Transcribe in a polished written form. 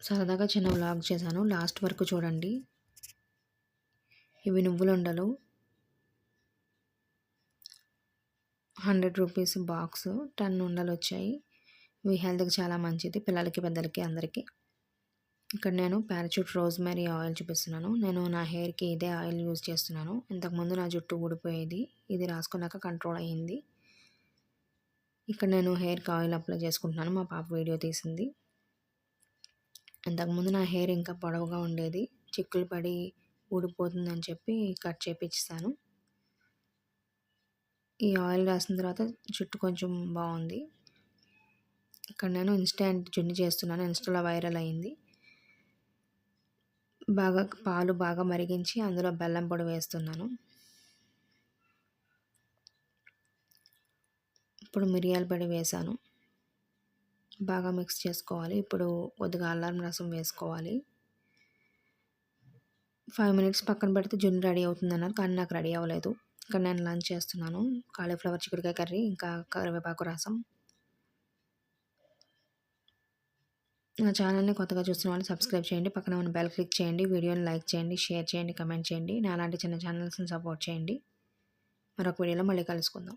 సరదాగా చిన్న వ్లాగ్ చేశాను. లాస్ట్ వరకు చూడండి. ఇవి నువ్వులుండలు. 100 రూపీస్ బాక్స్ 10 ఉండలొచ్చాయి. ఇవి హెల్త్‌కి చాలా మంచిది. పిల్లలకి, పెద్దలకి అందరికి. ఇక్కడ నేను పారాచూట్ రోజ్‌మెరీ ఆయిల్ చూపిస్తున్నాను. నేను నా హెయిర్‌కి ఇదే ఆయిల్ యూజ్ చేస్తున్నాను. ఇంతకుముందు నా జుట్టు ఊడిపోయేది. ఇది రాసుకున్నాక కంట్రోల్ అయింది. ఇక్కడ నేను హెయిర్‌కి ఆయిల్ అప్లై చేసుకుంటున్నాను. మా పాప వీడియో తీసింది. ఇంతకుముందు నా హెయిర్ ఇంకా పొడవుగా ఉండేది. చిక్కులు పడి ఊడిపోతుందని చెప్పి కట్ చేపిచ్చేసాను. ఈ ఆయిల్ రాసిన తర్వాత జుట్టు కొంచెం బాగుంది. ఇక్కడ నేను ఇన్‌స్టాంట్ జున్ను చేస్తున్నాను. ఇన్‌స్టాలో వైరల్ అయింది. పాలు బాగా మరిగించి అందులో బెల్లం పొడి వేస్తున్నాను. ఇప్పుడు మిరియాల పొడి వేశాను. బాగా మిక్స్ చేసుకోవాలి. ఇప్పుడు కొద్దిగా అల్లం రసం వేసుకోవాలి. 5 మినిట్స్ పక్కన పెడితే జున్ను రెడీ అవుతుందన్నారు. కానీ నాకు రెడీ అవ్వలేదు. ఇక్కడ నేను లంచ్ చేస్తున్నాను. కాలీఫ్లవర్ చిక్కుడుకాయ కర్రీ, ఇంకా కరివేపాకు రసం. నా ఛానల్‌ని కొత్తగా చూస్తున్న వాళ్ళు సబ్స్క్రైబ్ చేయండి. పక్కన ఉన్న బెల్ క్లిక్ చేయండి. వీడియోని లైక్ చేయండి, షేర్ చేయండి, కమెంట్ చేయండి. నాలాంటి చిన్న ఛానల్స్‌ని సపోర్ట్ చేయండి. మరొక వీడియోలో మళ్ళీ కలుసుకుందాం.